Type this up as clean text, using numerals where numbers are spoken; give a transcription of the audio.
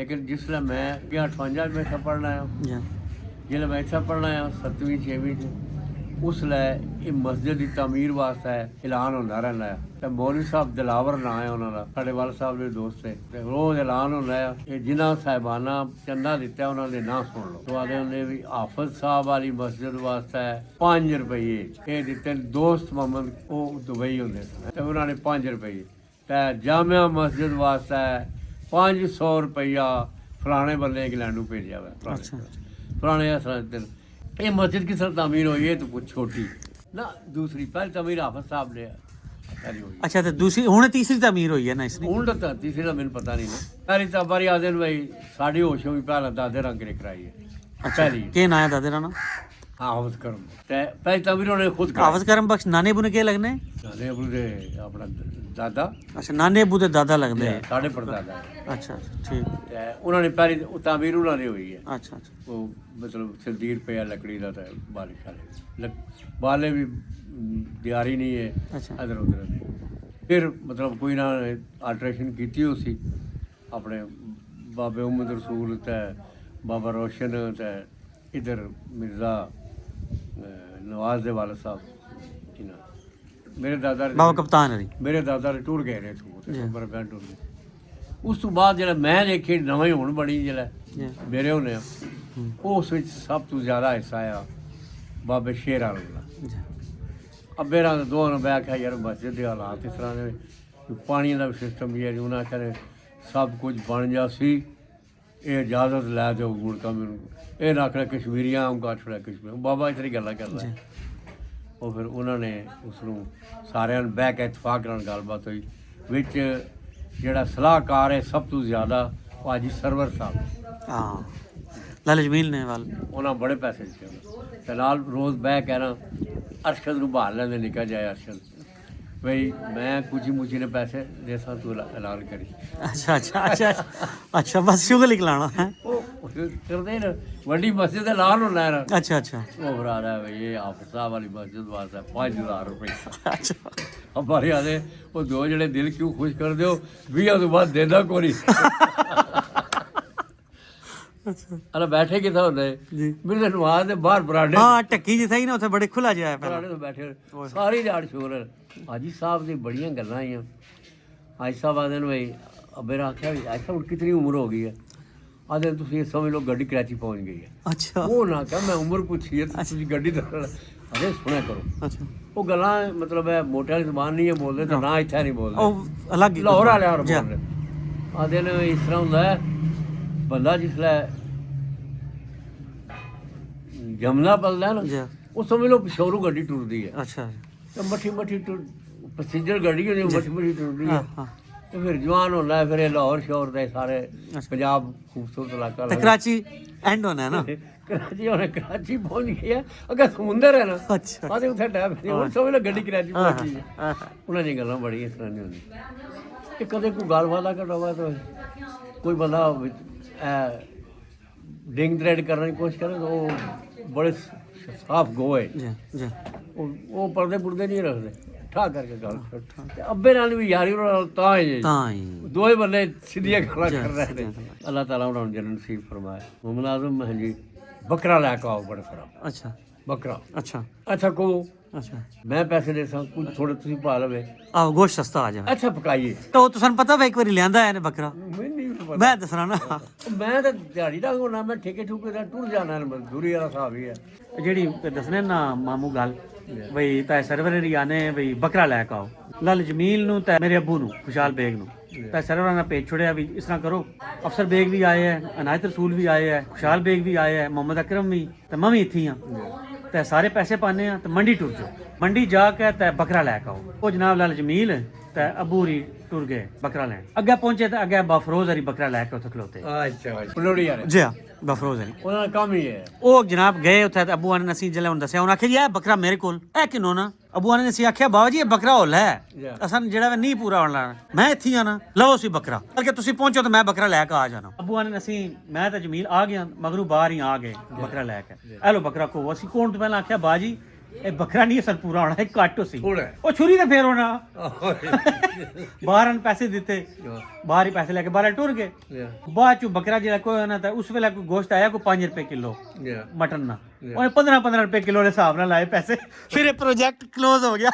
लेकिन जिसलै मैं 58 में इत्थै पढ़ना आया, जिसलै मैं इत्थै पढ़ना आया 7वीं 6वीं च, उसलै ਇਹ ਮਸਜਿਦ ਦੀ ਤਾਮੀਰ ਵਾਸਤੇ ਐਲਾਨ ਹੁੰਦਾ ਰਹਿੰਦਾ ਹੈ ਤੇ ਮੌਲਵੀ ਸਾਹਿਬ ਦਿਲਾਵਰ ਨਾਂ ਹੈ ਉਹਨਾਂ ਦਾ, ਸਾਡੇ ਵਾਲ ਸਾਹਿਬ ਦੇ ਦੋਸਤ ਹੈ ਤੇ ਰੋਜ਼ ਐਲਾਨ ਹੁੰਦਾ ਹੈ ਇਹ ਜਿਨ੍ਹਾਂ ਸਾਹਿਬਾਨਾ ਚੰਦਾ ਦਿੱਤਾ ਉਹਨਾਂ ਦੇ ਨਾਂ ਸੁਣ ਲਓ। ਤੋਂ ਆਦੇ ਹੁੰਦੇ ਵੀ ਹਾਫਿਜ਼ ਸਾਹਿਬ ਵਾਲੀ ਮਸਜਿਦ ਵਾਸਤੇ 5 ਰੁਪਏ ਇਹ ਦਿੱਤੇ। ਦੋਸਤ ਮੁਹੰਮਦ ਉਹ ਦੁਬਈ ਹੁੰਦੇ ਸਨ ਤੇ ਉਹਨਾਂ ਨੇ 5 ਰੁਪਏ ਤੇ ਜਾਮਿਆ ਮਸਜਿਦ ਵਾਸਤੇ 500 ਰੁਪਇਆ ਫਲਾਣੇ ਬੰਦੇ ਇੰਗਲੈਂਡ ਨੂੰ ਭੇਜਿਆ ਵਾ। ਪੁਰਾਣੇ ਅਸਰਾਂ ਦੇ ये मस्जिद की सर तमीर हुई है तो कुछ छोटी ना, दूसरी पहली तमीर हाफिज साहब ने करी हुई। अच्छा तो दूसरी हुण तीसरी तमीर हुई है ना इसने? हुण तो तीसरी का मैंने पता नहीं ना। पहली तो बारी आदे भाई साड़ी होशों भी पहला दादे रंग ने कराई है। अच्छा पहली के ना है दादे ना? हाँ हाफिज करम ते पहली तमीर उन्होंने खुद कराई। हाफिज करम बख्श नाने अबू ने के लगने? नाने अबू दे अपना दादा। अच्छा नाने अबू दे दादा लगदे है? साढ़े परदादा है। अच्छा ठीक ते उन्होंने पहली तमीर उन्होंने हुई है। अच्छा अच्छा वो मतलब सिलदीर पे लकड़ी का तो बालिश वाले बाले भी दियारी नहीं है। अच्छा इधर उधर फिर मतलब कोई ना अल्ट्रेशन की उसी अपने बाबे उमद रसूल ते बाबा रोशन ते इधर मिर्ज़ा नवाज दे वाले साहब इन्हां मेरे दादा बाबा कप्तान हरी मेरे दादा ने टूर गए ने मेरे बहन टूर गए। उस तो बाद जो मैं देखी नवा ही हुण बनी जो मेरे होने उस सब तो ज़्यादा हिस्सा आया बाबे शेर आला दा। अब्बे रा दोनों ने आख्या यार मस्जिद के हालात इस तरह के पानी का सिस्टम भी है जी, उन्हें आख्या सब कुछ बन जा सी ये इजाजत लै दो मुड़का मैनू ये ना आखना कश्मीरियां आऊँ का छड़ा कश्मीर बाबा इस तरह गल्लां करदा है। और फिर उन्होंने उसनूं सारिਆਂ ਨੂੰ ਬਹਿ ਕੇ ਇਤਫਾਕ ਨਾਲ ਗੱਲਬਾਤ ਹੋਈ ਵਿੱਚ ਜਿਹੜਾ ਸਲਾਹਕਾਰ ਹੈ ਸਭ ਤੋਂ ਜ਼ਿਆਦਾ ਉਹ ਹਾਜੀ ਸਰਵਰ ਸਾਹਿਬ। हाँ लाला जमील ने वाल ਉਹਨਾਂ ਬੜੇ ਪੈਸੇ ਦਿੱਤੇ ਉਹਨਾਂ ਤੇ ਨਾਲ ਰੋਜ਼ ਬਹਿ ਕੇ ਨਾ ਅਰਸ਼ਦ ਨੂੰ ਭਾਲ ਲੈਂਦੇ ਨਿਕਾ ਜਾਏ ਅਰਸ਼ਦ ਬਈ ਮੈਂ ਕੁਝ ਮੁਝੀ ਨੇ ਪੈਸੇ ਦੇ ਸਾਂ ਤੂੰ ਐਲਾਨ ਕਰੀ। अच्छा अच्छा अच्छा अच्छा बस शुगर लिखलाना है। ਉਹ ਕਰਦੇ ਨੇ ਵੱਡੀ ਮਸਜਿਦ ਦਾ ਐਲਾਨ ਹੁੰਦਾ ਹੈ ਨਾ। अच्छा अच्छा ਉਹ ਭਰਾ ਰਹਾ ਬਈ ਇਹ ਹਾਫਿਜ਼ ਸਾਹਿਬ ਵਾਲੀ ਮਸਜਿਦ ਵਾਸਤੇ 5000 ਰੁਪਏ। अच्छा हमारे आदे वो दो जने दिल क्यों खुश कर दो 20 तो बाद देना को नहीं। अरे बैठे कितना होते जी मेरे नवाज दे बाहर पराठे हाँ टक्की जी सही ना उसे बड़े खुला जाया पराठे तो बैठे सारी जाड़ शोर हाजी साहब दी बड़ियां गल्लां आईयां। हाजी साहब आदे भाई अबे आख्या भी हाजी साहब कितनी उम्र हो गई है? आदे तुम समझ लो गड्डी कराची पहुंच गई है। अच्छा वो ना क्या मैं उम्र पूछी है तुम गड्डी तो अरे सुना करो अच्छा वो गल्लां मतलब है मोटे वाली जबान नहीं है बोलते तो ना इत्थे नहीं बोलते ਉਹ ਅਲੱਗ ਹੀ लाहौर वाले और जी। बोल रहे आदे ने इस तरह होंदा है बंदा जिसलै जमना पलदा है ना जी वो समझ लो पिछोरू गड्डी टुरदी है अच्छा तो मट्ठी मट्ठी पैसेंजर गड्डी होनी मट्ठी मट्ठी टुरदी है हाँ हाँ तो फिर जवान होंदा है फिर लाहौर शहर दे सारे पंजाब खूबसूरत इलाका तो कराची एंड होना है ना? कराची होने कराची पहुंच गया अगर समुंदर है ना अच्छा आदे उत्थे टैप नहीं समझ लो गड्डी कराची पहुंच गई है। हाँ ਉਹਨਾਂ ਦੀਆਂ ਗੱਲਾਂ ਬੜੀ ਇਸ ਤਰ੍ਹਾਂ ਨਹੀਂ ਹੁੰਦੀ ਕਿ ਕਦੇ ਕੋਈ ਗੱਲਬਾਤ ਆ ਕਰਵਾ ਤਾਂ ਕੋਈ ਬੰਦਾ ਡਿੰਗ ਥ੍ਰੈਡ ਕਰਨ ਦੀ ਕੋਸ਼ਿਸ਼ ਕਰੇ ਤਾਂ ਉਹ ਬੜੇ ਸਾਫ ਗੋਏ जी जी ਉਹ ਪਰਦੇ ਪੁਰਦੇ ਨਹੀਂ ਰੱਖਦੇ ਠਾ ਕਰਕੇ ਗੱਲ ਤੇ ਅੱਬੇ ਨਾਲ ਵੀ ਯਾਰੀ ਉਹਨਾਂ ਨਾਲ ਤਾਂ ਹੀ ताई ਦੋਵੇਂ ਬੰਦੇ ਸਿੱਧੀਆਂ ਗੱਲਾਂ ਕਰ ਰਹੇ ਨੇ। ਅੱਲਾਹ ਤਾਲਾ ਉਹਨਾਂ ਨੂੰ ਜੰਨਤ ਨਸੀਬ ਫਰਮਾਏ। ਮੁਹੰਮਦ ਆਜ਼ਮ ਹਾਂਜੀ ਬੱਕਰਾ ਲੈ ਕੇ ਆਓ ਬੜੇ ਸਾਰਾ अच्छा ਬੱਕਰਾ अच्छा ਅੱਛਾ ਕੋ अच्छा ਮੈਂ ਪੈਸੇ ਦੇ ਸਾਂ ਕੁਝ ਥੋੜੇ ਤੁਸੀਂ ਪਾ ਲਵੇ आओ गोश्त सस्ता आ जाए ਅੱਛਾ ਪਕਾਈਏ तो तुसन पता वा एक बारी लियांदा है ने बकरा ਮੈਨੂੰ ਨਹੀਂ ਪਤਾ मैं दसना ना ਮੈਂ ਤਾਂ ਦਿਹਾੜੀ ਦਾ ਹੋਣਾ ਮੈਂ ਠੇਕੇ ਠੂਕੇ ਦਾ ਟੁਰ ਜਾਣਾ ਮਜ਼ਦੂਰੀ ਵਾਲਾ ਹਿਸਾਬ ਹੀ ਹੈ। ਜਿਹੜੀ ਦਸਨੇ ਨਾ ਮਾਮੂ ਗੱਲ ਬਈ ਤਾਂ ਸਰਵਰ ਰਿਆਨੇ ਬਈ ਬੱਕਰਾ ਲੈ ਕੇ ਆਓ ਲਾਲ ਜਮੀਲ ਨੂੰ ਤੇ ਮੇਰੇ ਅੱਬੂ ਨੂੰ ਖੁਸ਼ਹਾਲ ਬੇਗ ਨੂੰ ਤਾਂ ਸਰਵਰਾਂ ਨੇ ਭੇਜ ਛੋੜਿਆ ਵੀ ਇਸ ਤਰ੍ਹਾਂ ਕਰੋ। ਅਫਸਰ ਬੇਗ ਵੀ ਆਏ ਹੈ, ਅਨਾਇਤ ਰਸੂਲ ਵੀ ਆਏ ਹੈ, ਖੁਸ਼ਹਾਲ ਬੇਗ ਵੀ ਆਏ ਹੈ, ਮੁਹੰਮਦ ਅਕਰਮ ਵੀ ਤੇ ਮੈਂ ਵੀ ਇੱਥੇ ਹਾਂ ਤੇ ਸਾਰੇ ਪੈਸੇ ਪਾਣੇ ਆ ਤੇ ਮੰਡੀ ਟੁਰ ਜਾਓ। ਮੰਡੀ ਜਾ ਕੇ ਤੇ ਬੱਕਰਾ ਲੈ ਕੇ ਆਓ। ਉਹ ਜਨਾਬ ਲਾਲ ਜਮੀਲ ਤੇ ਅੱਬੂ ਰੀ ਟੁਰ ਗਏ ਬੱਕਰਾ ਲੈਣ। ਅੱਗੇ ਪਹੁੰਚੇ ਤੇ ਅੱਗੇ ਬਫਰੋਜ਼ ਹਰੀ ਬੱਕਰਾ ਲੈ ਕੇ ਉੱਥੇ ਖਲੋਤੇ। ਅੱਛਾ ਫਲੋੜੀ ਯਾਰ ਜੀ ਹਾਂ ਬਫਰੋਜ਼ ਹਰੀ ਉਹਨਾਂ ਦਾ ਕੰਮ ਹੀ ਹੈ। ਉਹ ਜਨਾਬ ਗਏ ਉੱਥੇ ਤੇ ਅੱਬੂ ਨੇ ਅਸੀਂ ਜਦੋਂ ਦੱਸਿਆ ਉਹਨਾਂ ਆਖਿਆ ਜੀ ਇਹ ਬੱਕਰਾ ਮੇਰੇ ਕੋਲ ਇਹ ਕਿਨੋਂ ਨਾ ਅੱਬੂ ਨੇ ਅਸੀਂ ਆਖਿਆ ਬਾਬਾ ਜੀ ਇਹ ਬੱਕਰਾ ਹੋਲਾ ਹੈ ਅਸਾਂ ਜਿਹੜਾ ਨਹੀਂ ਪੂਰਾ ਹੋਣਾ ਮੈਂ ਇੱਥੇ ਆ ਨਾ ਲਵੋ ਸੀ ਬੱਕਰਾ ਕਰਕੇ ਤੁਸੀਂ ਪਹੁੰਚੋ ਤਾਂ ਮੈਂ ਬੱਕਰਾ ਲੈ ਕੇ ਆ ਜਾਣਾ। ਅੱਬੂ ਨੇ ਅਸੀਂ ਮੈਂ ਤਾਂ ਜਮੀਲ ਆ ਗਿਆ ਮਗਰੂ ਬਾਹਰ ਹੀ ਆ ਗਏ ਬੱਕਰਾ ਲੈ ਕੇ ਇਹ ਲੋ ਬੱਕਰਾ ਕੋ ਅਸੀਂ ਕੋਣ ਤੋਂ ਪਹਿਲਾਂ ਆਖਿਆ ਬਾਜੀ ਇਹ ਬੱਕਰਾ ਨਹੀਂ ਸਰ ਪੂਰਾ ਹੋਣਾ, ਇਹ ਕੱਟ ਹੋ ਸੀ ਥੋੜਾ ਹੈ। ਉਹ ਛੁਰੀ ਤੇ ਫੇਰ ਹੋਣਾ ਬਾਹਰ ਹਨ ਪੈਸੇ ਦਿੱਤੇ Yeah. ਬਾਹਰ ਹੀ ਪੈਸੇ ਲੈ ਕੇ ਬਾਹਰ ਟੁਰ ਗਏ Yeah. ਬਾਅਦ ਚ ਬੱਕਰਾ ਜਿਹੜਾ ਕੋਈ ਹੋਣਾ ਤਾਂ ਉਸ ਵੇਲੇ ਕੋਈ ਗੋਸ਼ਤ ਆਇਆ ਕੋਈ 5 ਰੁਪਏ ਕਿਲੋ Yeah. ਮਟਨ ਨਾ ਉਹਨੇ 15 ਰੁਪਏ ਕਿਲੋ ਦੇ ਹਿਸਾਬ ਨਾਲ ਲਾਏ ਪੈਸੇ ਫਿਰ ਇਹ ਪ੍ਰੋਜੈਕਟ ਕਲੋਜ਼ ਹੋ ਗਿਆ